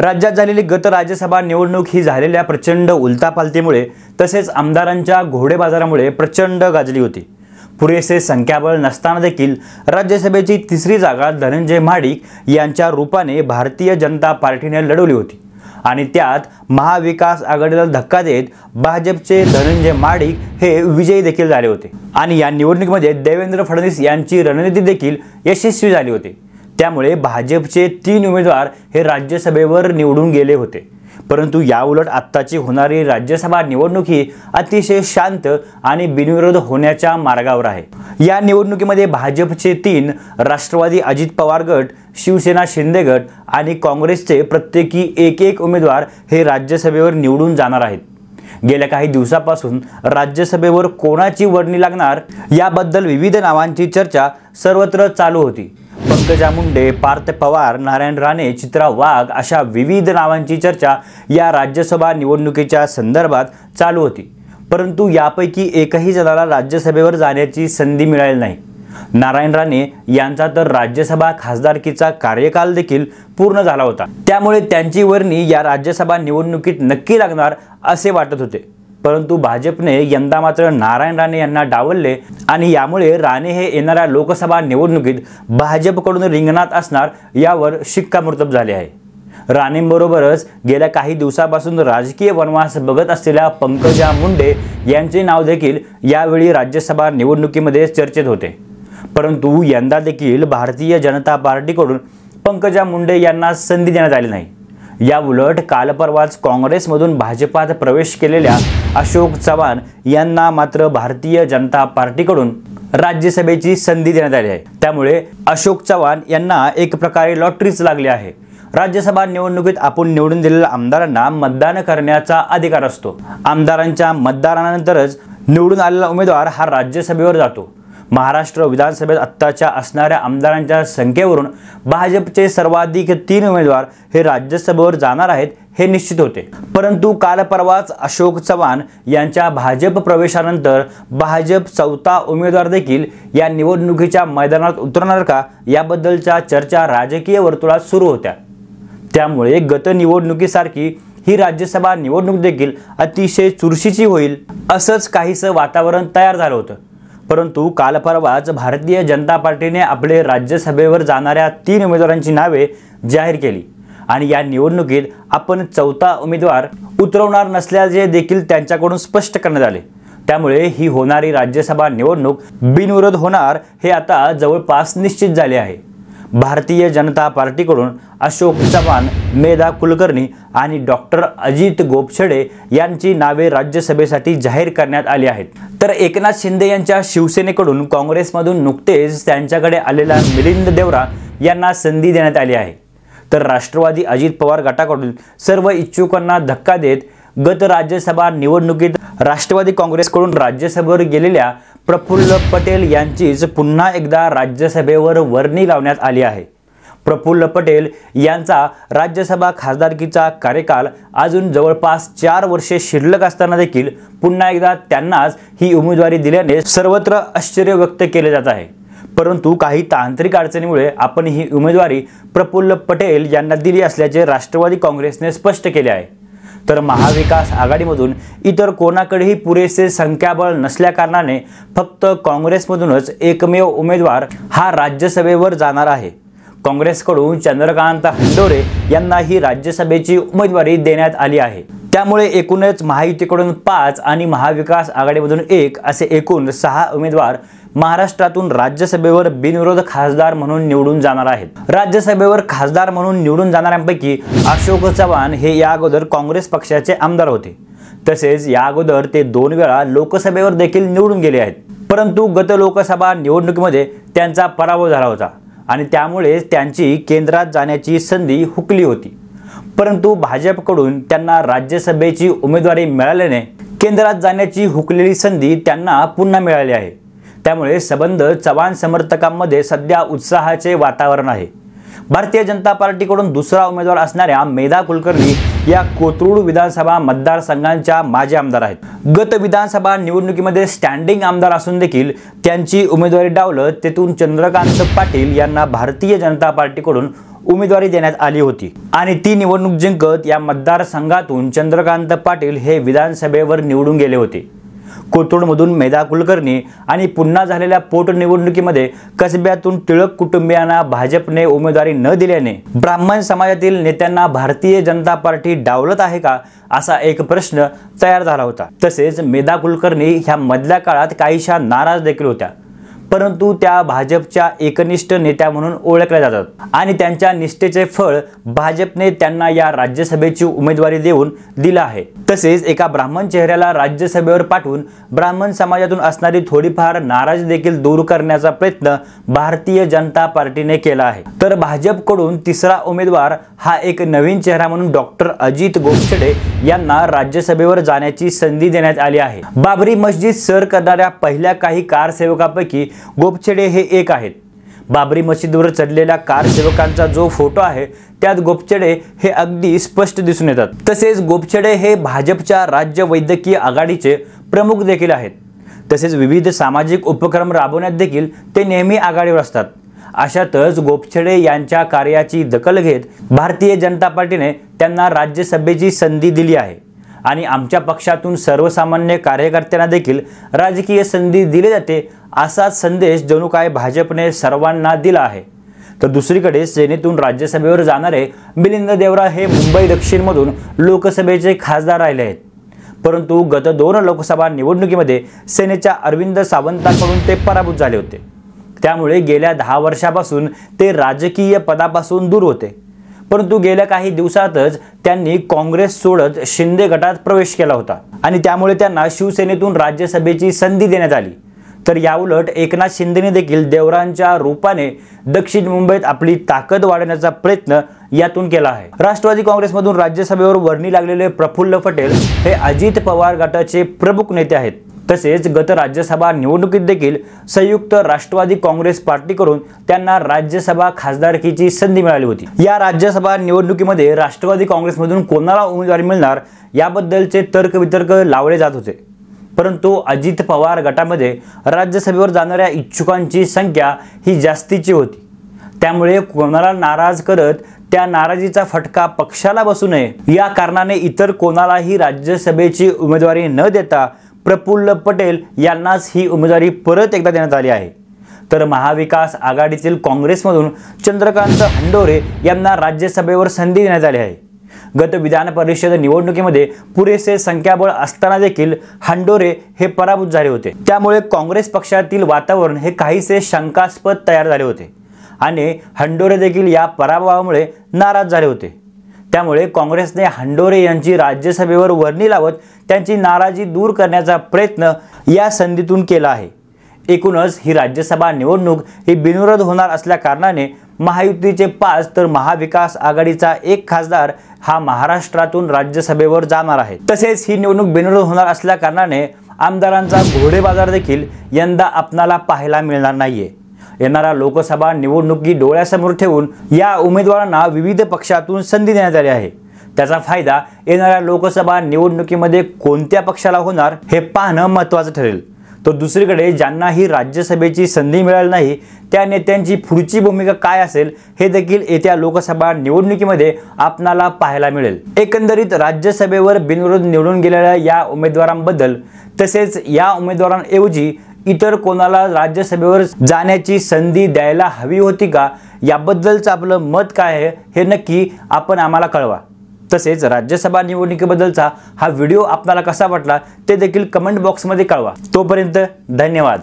राज्यात झालेली गत राज्यसभा निवडणूक ही झालेल्या प्रचंड उलथापालथीमुळे तसेच आमदारांच्या घोडेबाजारामुळे प्रचंड गाजली होती। पुरेसे संख्याबळ नसताना देखील राज्यसभेची तिसरी जागा धनंजय महाडिक यांच्या रूपाने भारतीय जनता पार्टीने लढवली होती आणि त्यात महाविकास आघाडीला धक्का देत भाजपचे धनंजय महाडिक हे विजयी देखील झाले होते आणि या निवडणुकीमध्ये देवेंद्र फडणवीस यांची रणनीती देखील यशस्वी झाली होती। त्यामुळे भाजपचे 3 उमेदवार हे राज्यसभेवर निवडून गेले होते। परंतु याउलट आत्ताची होणारी राज्यसभा निवडणूक ही अतिशय शांत आणि बिनविरोध होण्याच्या मार्गावर आहे। या निवडणुकीमध्ये भाजपचे 3, राष्ट्रवादी अजित पवार गट, शिवसेना शिंदे गट आणि काँग्रेसचे प्रत्येकी एक उमेदवार हे राज्यसभेवर निवडून जाणार आहेत। गेल्या काही दिवसापासून राज्यसभेवर कोणाची वर्णी लागणार याबद्दल विविध नावांची चर्चा सर्वत्र चालू होती। पंकजा मुंडे, पार्थ पवार, नारायण राणे, चित्रा वाघ अशा विविध नावांची चर्चा या राज्यसभा निवडणुकीच्या संदर्भात चालू होती। परंतु यापैकी एकही जणाला राज्यसभेवर जाण्याची संधी मिळाली नाही। नारायण राणे यांचा तर राज्यसभा खासदारकीचा कार्यकाल देखील पूर्ण झाला होता, त्यामुळे त्यांची वर्णी या राज्यसभा निवडणुकीत नक्की लागणार असे वाटत होते। परंतु भाजपने यंदा मात्र नारायण राणे यांना डावलले आणि यामुळे राणे हे येणाऱ्या लोकसभा निवडणुकीत भाजपकडून रिंगणात असणार यावर शिक्कामोर्तब झाले आहे। राणेंबरोबरच गेल्या काही दिवसापासून राजकीय वनवास बघत असलेल्या पंकजा मुंडे यांचे नाव देखील यावेळी राज्यसभा निवडणुकीमध्ये चर्चेत होते। परंतु यंदा देखील भारतीय जनता पार्टीकडून पंकजा मुंडे यांना संधी देण्यात आली नाही। या उलट काल परवाच काँग्रेसमधून भाजपात प्रवेश केलेल्या अशोक चव्हाण यांना मात्र भारतीय जनता पार्टीकडून राज्यसभेची संधी देण्यात आली आहे। त्यामुळे अशोक चव्हाण यांना एक प्रकारे लॉटरीच लागली आहे। राज्यसभा निवडणुकीत आपण निवडून दिलेल्या आमदारांना मतदान करण्याचा अधिकार असतो। आमदारांच्या मतदानानंतरच निवडून आलेला उमेदवार हा राज्यसभेवर जातो। महाराष्ट्र विधानसभेत आत्ताच्या असणाऱ्या आमदारांच्या संख्येवरून भाजपचे सर्वाधिक 3 उमेदवार हे राज्यसभेवर जाणार आहेत हे निश्चित होते। परंतु काल परवाच अशोक चव्हाण यांच्या भाजप प्रवेशानंतर भाजप 4था उमेदवार देखील या निवडणुकीच्या मैदानात उतरणार का याबद्दलच्या चर्चा राजकीय वर्तुळात सुरू होत्या। त्यामुळे गत निवडणुकीसारखी ही राज्यसभा निवडणूक देखील अतिशय चुरशीची होईल असंच काहीसं वातावरण तयार झालं होतं। परंतु काल परवाच भारतीय जनता पार्टीने आपले राज्यसभेवर जाणाऱ्या 3 उमेदवारांची नावे जाहीर केली आणि या निवडणुकीत आपण 4था उमेदवार उतरवणार नसल्याचे देखील त्यांच्याकडून स्पष्ट करण्यात आले। त्यामुळे ही होणारी राज्यसभा निवडणूक बिनविरोध होणार हे आता जवळपास निश्चित झाले आहे। भारतीय जनता पार्टीकडून अशोक चव्हाण, मेधा कुलकर्णी आणि डॉक्टर अजित गोपछडे यांची नावे राज्यसभेसाठी जाहीर करण्यात आली आहेत। तर एकनाथ शिंदे यांच्या शिवसेनेकडून काँग्रेसमधून नुकतेच त्यांच्याकडे आलेला मिलिंद देवरा यांना संधी देण्यात आली आहे। तर राष्ट्रवादी अजित पवार गटाकडून सर्व इच्छुकांना धक्का देत गत राज्यसभा निवडणुकीत राष्ट्रवादी काँग्रेसकडून राज्यसभेवर गेलेल्या प्रफुल्ल पटेल यांचीच पुन्हा एकदा राज्यसभेवर वर्णी लावण्यात आली आहे। प्रफुल्ल पटेल यांचा राज्यसभा खासदारकीचा कार्यकाल अजून जवळपास 4 वर्षे शिल्लक असताना देखील पुन्हा एकदा त्यांनाच ही उमेदवारी दिल्याने सर्वत्र आश्चर्य व्यक्त केले जात आहे। परंतु काही तांत्रिक अडचणीमुळे आपण ही उमेदवारी प्रफुल्ल पटेल यांना दिली असल्याचे राष्ट्रवादी काँग्रेसने स्पष्ट केले आहे। तर महाविकास आघाडीमधून इतर कोणाकडेही पुरेसे संख्याबळ नसल्याकारणाने फक्त काँग्रेसमधूनच एकमेव उमेदवार हा राज्यसभेवर जाणार आहे। काँग्रेसकडून चंद्रकांत हंडोरे यांना ही राज्यसभेची उमेदवारी देण्यात आली आहे। त्यामुळे एकूणच महायुतीकडून 5 आणि महाविकास आघाडीमधून 1 असे एकूण 6 उमेदवार महाराष्ट्रातून राज्यसभेवर बिनविरोध खासदार म्हणून निवडून जाणार आहेत। राज्यसभेवर खासदार म्हणून निवडून जाणाऱ्यांपैकी अशोक चव्हाण हे या अगोदर काँग्रेस पक्षाचे आमदार होते। तसेच या अगोदर ते 2 वेळा लोकसभेवर देखील निवडून गेले आहेत। परंतु गत लोकसभा निवडणुकीमध्ये त्यांचा पराभव झाला होता आणि त्यामुळे त्यांची केंद्रात जाण्याची संधी हुकली होती। परंतु भाजपकडून त्यांना राज्यसभेची उमेदवारी मिळाल्याने केंद्रात जाण्याची हुकलेली संधी त्यांना पुन्हा मिळाली आहे। त्यामुळे संबंध चव्हाण समर्थकांमध्ये सध्या उत्साहाचे वातावरण आहे। भारतीय जनता पार्टीकडून दुसरा उमेदवार असणाऱ्या मेधा कुलकर्णी या कोथरूड विधानसभा मतदारसंघांच्या माजी आमदार आहेत। गत विधानसभा निवडणुकीमध्ये स्टँडिंग आमदार असून देखील त्यांची उमेदवारी डावलत तेथून चंद्रकांत पाटील यांना भारतीय जनता पार्टीकडून उमेदवारी देण्यात आली होती आणि ती निवडणूक जिंकत या मतदारसंघातून चंद्रकांत पाटील हे विधानसभेवर निवडून गेले होते। कोथरूडमधून मेधा कुलकर्णी आणि पुन्हा झालेल्या पोटनिवडणुकीमध्ये कसब्यातून टिळक कुटुंबियांना भाजपने उमेदवारी न दिल्याने ब्राह्मण समाजातील नेत्यांना भारतीय जनता पार्टी डावलत आहे का असा एक प्रश्न तयार झाला होता। तसेच मेधा कुलकर्णी ह्या मधल्या काळात काहीशा नाराज देखील होत्या, परंतु त्या भाजपच्या एकनिष्ठ नेत्या म्हणून ओळखल्या जातात आणि त्यांच्या निष्ठेचे फळ भाजपने त्यांना या राज्यसभेची उमेदवारी देऊन दिला आहे। तसेच एका ब्राह्मण चेहऱ्याला राज्यसभेवर पाठवून ब्राह्मण समाजातून असणारी थोडीफार नाराजी देखील दूर करण्याचा प्रयत्न भारतीय जनता पार्टीने केला आहे। तर भाजपकडून तिसरा उमेदवार हा एक नवीन चेहरा म्हणून डॉक्टर अजित गोपछडे यांना राज्यसभेवर जाण्याची संधी देण्यात आली आहे। बाबरी मस्जिद सर करणाऱ्या पहिल्या काही कारसेवकापैकी गोपछडे हे एक आहेत। बाबरी मस्जिदवर चढलेल्या कारसेवकांचा जो फोटो आहे त्यात गोपछडे हे अगदी स्पष्ट दिसून येतात। तसेच गोपछडे हे भाजपच्या राज्य वैद्यकीय आघाडीचे प्रमुख देखील आहेत। तसेच विविध सामाजिक उपक्रम राबवण्यात देखील ते नेहमी आघाडीवर असतात। अशातच गोपछडे यांच्या कार्याची दखल घेत भारतीय जनता पार्टीने त्यांना राज्यसभेची संधी दिली आहे आणि आमच्या पक्षातून सर्वसामान्य कार्यकर्त्यांना देखील राजकीय संधी दिली जाते असाच संदेश जणू काय भाजपने सर्वांना दिला आहे। तर दुसरीकडे सेनेतून राज्यसभेवर जाणारे मिलिंद देवरा हे मुंबई दक्षिणमधून लोकसभेचे खासदार राहिले आहेत, परंतु गत 2 लोकसभा निवडणुकीमध्ये सेनेच्या अरविंद सावंतांकडून ते पराभूत झाले होते। त्यामुळे गेल्या 10 वर्षापासून ते राजकीय पदापासून दूर होते, परंतु गेल्या काही दिवसातच त्यांनी काँग्रेस सोडत शिंदे गटात प्रवेश केला होता आणि त्यामुळे त्यांना शिवसेनेतून राज्यसभेची संधी देण्यात आली। तर याउलट एकनाथ शिंदेने देखील देवरांच्या रूपाने दक्षिण मुंबईत आपली ताकद वाढवण्याचा प्रयत्न यातून केला आहे। राष्ट्रवादी काँग्रेसमधून राज्यसभेवर वर्णी लागलेले प्रफुल्ल पटेल हे अजित पवार गटाचे प्रमुख नेते आहेत। तसेच गत राज्यसभा निवडणुकीत देखील संयुक्त राष्ट्रवादी काँग्रेस पार्टीकडून त्यांना राज्यसभा खासदारकीची संधी मिळाली होती। या राज्यसभा निवडणुकीमध्ये राष्ट्रवादी काँग्रेसमधून कोणाला उमेदवारी मिळणार याबद्दलचे तर्कवितर्क लावले जात होते, परंतु अजित पवार गटामध्ये राज्यसभेवर जाणाऱ्या इच्छुकांची संख्या ही जास्तीची होती। त्यामुळे कोणाला नाराज करत त्या नाराजीचा फटका पक्षाला बसू नये या कारणाने इतर कोणालाही राज्यसभेची उमेदवारी न देता प्रफुल्ल पटेल यांनाच ही उमेदवारी परत एकदा देण्यात आली आहे। तर महाविकास आघाडीतील काँग्रेसमधून चंद्रकांत हंडोरे यांना राज्यसभेवर संधी देण्यात आली आहे। गत विधान परिषद निवडणुकीमध्ये पुरेसे संख्याबळ असताना देखील हंडोरे हे पराभूत झाले होते। त्यामुळे काँग्रेस पक्षातील वातावरण हे काहीसे शंकास्पद तयार झाले होते आणि हंडोरे देखील या पराभवामुळे नाराज झाले होते। त्यामुळे काँग्रेसने हंडोरे यांची राज्यसभेवर वर्णी लावत त्यांची नाराजी दूर करण्याचा प्रयत्न या संधीतून केला आहे। एकूणच ही राज्यसभा निवडणूक ही बिनविरोध होणार असल्या कारणाने महायुतीचे 5 तर महाविकास आघाडीचा 1 खासदार हा महाराष्ट्रातून राज्यसभेवर जाणार आहे। तसेच ही निवडणूक बिनविरोध होणार असल्या कारणाने आमदारांचा घोडेबाजार देखील यंदा आपणाला पाहायला मिळणार नाहीये। येणाऱ्या लोकसभा निवडणुकी डोळ्यासमोर ठेवून या उमेदवारांना विविध पक्षातून संधी देण्यात आली आहे। त्याचा फायदा येणाऱ्या लोकसभा निवडणुकीमध्ये कोणत्या पक्षाला होणार हे पाहणं महत्त्वाचं ठरेल। तर दुसरीकडे ज्यांना ही राज्यसभेची संधी मिळाली नाही त्या नेत्यांची पुढची भूमिका काय असेल हे देखील येत्या लोकसभा निवडणुकीमध्ये आपणाला पाहायला मिळेल। एकंदरीत राज्यसभेवर बिनविरोध निवडून गेलेल्या या उमेदवारांबद्दल तसेच या उमेदवारांऐवजी इतर कोणाला राज्यसभेवर जाण्याची संधी द्यायला हवी होती का याबद्दलचं आपलं मत काय आहे हे नक्की आपण आम्हाला कळवा। तसेच राज्यसभा निवडणुकीबद्दलचा हा व्हिडिओ आपल्याला कसा वाटला ते देखील कमेंट बॉक्समध्ये कळवा। तोपर्यंत धन्यवाद।